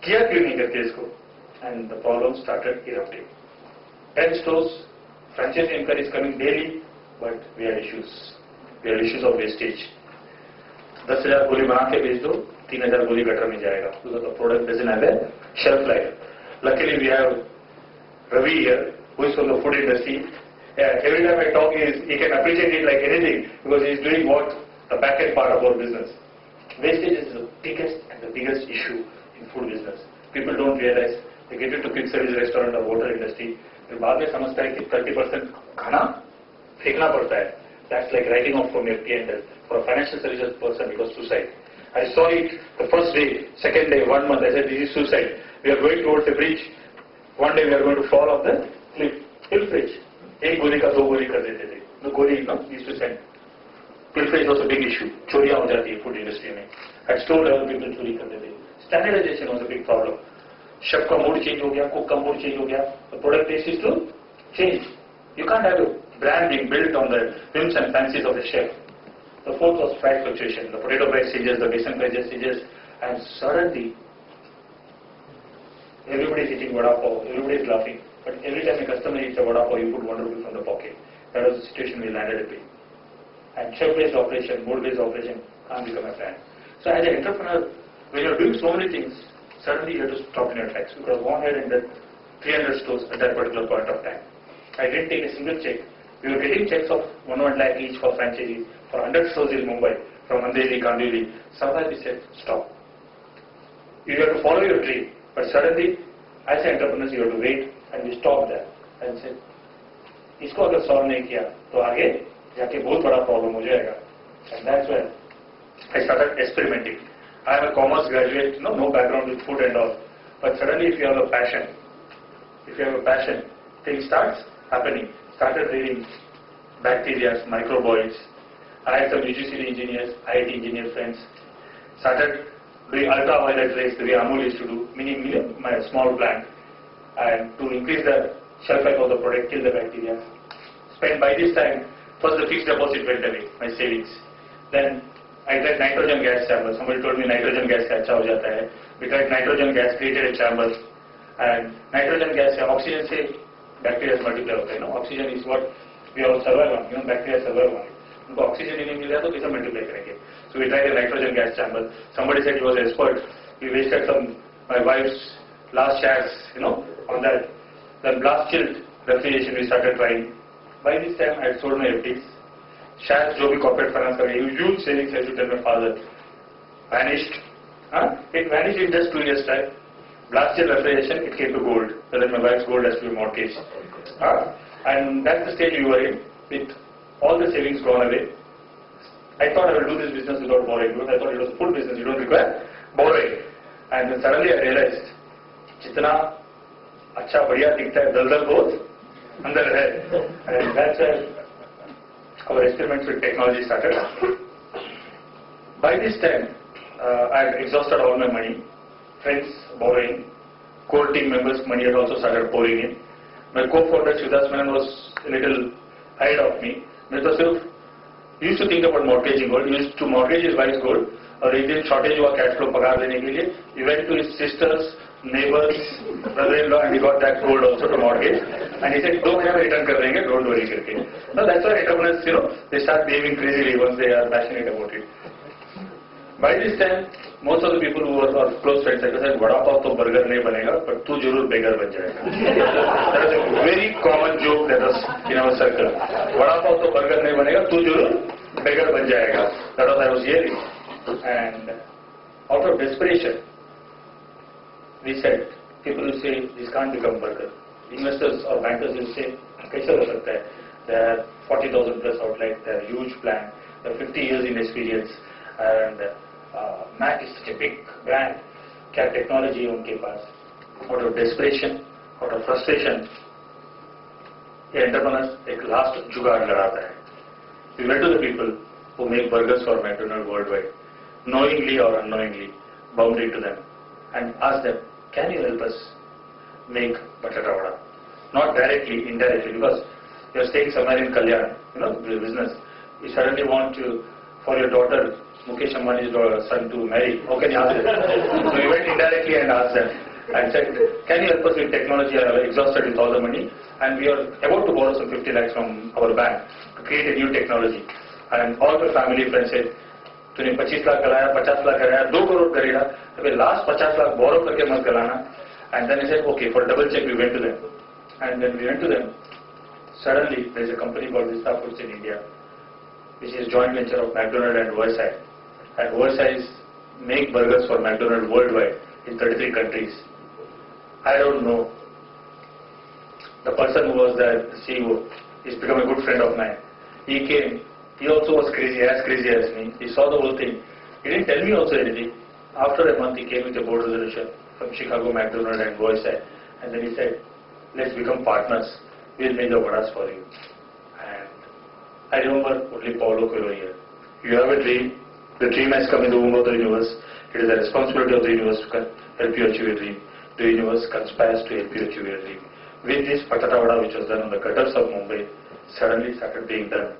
किया क्यों नहीं करते इसको? And the problem started erupting. 10 stores, franchise inquiry is coming daily, but we had issues. We had issues of wastage. 10,000 गोली बना के बेच दो, 3,000 गोली गटर में जाएगा. Because the product doesn't have a shelf life. Luckily, we have Ravi here, who is from the food industry. Every time I talk, he can appreciate it like anything because he is doing what the back end part of our business. Wastage is the biggest issue in food business. People don't realize. They get into quick service restaurant or water industry. फिर बाद में समझता है कि 30% खाना फेंकना पड़ता है. That's like writing off from your P&L. For a financial services person, it was suicide. I saw it the first day, second day, 1 month. I said, this is suicide. We are going towards the bridge. One day we are going to fall off the cliff. Pilferage. एक गोली का 2 गोली कर देते थे. The गोली, used to send. Pilferage was a big issue. चोरियां हो जाती है food industry में. At store level, people चोरी करते थे. Standardization was a big problem. Chef का मूड चेंज हो गया, कुक का मूड चेंज हो गया. The product taste is to change. You can't have a brand being built on the whims and fancies of the chef. The fourth was price fluctuation. The potato price changes, the besan price changes, and suddenly everybody is eating Vadapav, everybody is laughing. But every time a customer eats a Vadapav, you put 1 rupee from the pocket. That was the situation we landed in. And chef-based operation, mood-based operation can't become a brand. So as an entrepreneur, when you're doing so many things, suddenly you have to stop in your tracks. You could have gone ahead and done 300 stores at that particular point of time. I didn't take a single check. We were getting checks of 1 lakh each for franchisees for 100 stores in Mumbai, from Andheri, Kandivali. Somewhere we said, stop. You have to follow your dream. But suddenly, as entrepreneurs, you have to wait, and we stopped there and said, इसको अगर solve नहीं किया, तो आगे जाके बहुत बड़ा problem हो जाएगा. And that's when I started experimenting. I am a commerce graduate, no background with food and all. But suddenly, if you have a passion, things starts happening. Started reading bacteria, microbiotes. I had some UGC engineers, IIT engineer friends. Started doing ultraviolet rays the way Amul used to do, meaning my small plant, and to increase the shelf life of the product, kill the bacteria. Spent by this time, first the fixed deposit went away, my savings. Then I tried nitrogen gas chamber. Somebody told me nitrogen gas अच्छा हो जाता है. We tried nitrogen gas, created a chamber, and nitrogen gas से oxygen से bacteria multiply होता है. Oxygen is what we all survive on. Bacteria survive on it. उनको oxygen ही नहीं मिल रहा तो कैसे multiply करेंगे? So we tried a nitrogen gas chamber. Somebody said he was an expert. We wasted my wife's last shares, on that. Then blast chilled refrigeration we started trying. By this time I had sold my FDs. Shares जो भी corporate finance कर रहे, huge savings I should tell my father, vanished. It vanished in just 2 years' time. Blast chilled refrigeration, it came to gold. So that my wife's gold has to be mortgaged. And that's the stage we were in, with all the savings gone away. I thought I will do this business without borrowing. I thought it was a full business, you don't require borrowing. And then suddenly I realized, जितना अच्छा बढ़िया दिखता है दलदल बहुत अंदर है. And that's where our experiments with technology started. By this time, I had exhausted all my money. Friends borrowing, core team members' money had also started pouring in. My co-founder Shivadas Menon was a little ahead of me. He used to think about mortgaging gold. He used to mortgage his wife's gold. और एक दिन shortage हुआ cash flow पगार देने के लिए. He went to his sisters, neighbors, brother-in-law, and he got that gold also to mortgage. And he said, 2 महीने में return कर देंगे, don't worry करके. Now that's why entrepreneurs, they start behaving crazily once they are passionate about it. By this time, most of the people who were our close friends said, Vadapav तो burger नहीं बनेगा, but तू जरूर beggar बन जाएगा. That was a very common joke that was in our circle. Vadapav तो burger नहीं बनेगा, तू जरूर beggar बन जाएगा. That was I was hearing. And out of desperation, we said, people will say, this can't become burger. Investors or bankers will say, कैसे हो सकता है? They have 40,000 plus outlets, they have huge plan, they have 50 years in experience, and Mac is such a big brand. क्या technology है उनके पास? Out of desperation, out of frustration, the entrepreneurs एक last जुगाड़ लगाता है. We went to the people who make burgers for McDonald's worldwide, knowingly or unknowingly, bound into them, and asked them, can you help us make batata vada? Not directly, indirectly, because you're staying somewhere in Kalyan, the business. You suddenly want to for your daughter, Mukesh Ambani's son, to marry. How can you ask them? So we went indirectly and asked them and said, can you help us with technology? I have exhausted with all the money and we are about to borrow some 50 lakhs from our bank to create a new technology. And all the family friends said, तूने 25 लाख कराया, 50 लाख कराया, 2 करोड़ करेगा, अबे last 50 lakh borrow करके मत कराना. And then he said, okay, for double check we went to them. And when we went to them, suddenly there is a company called Vista Foods in India, which is joint venture of McDonald's and OSI. And OSI make burgers for McDonald's worldwide in 33 countries. I don't know. The person who was there, the CEO, he's become a good friend of mine. He came. He also was crazy as me. He saw the whole thing. He didn't tell me also anything. After a month, he came with a board resolution from Chicago, McDonald's and OSI. And then he said, let's become partners. We'll make the vadas for you. And I remember only Paulo Coelho here. You have a dream. The dream has come in the womb of the universe. It is the responsibility of the universe to help you achieve your dream. The universe conspires to help you achieve your dream. With this patata vada which was done on the gutters of Mumbai, suddenly started being done.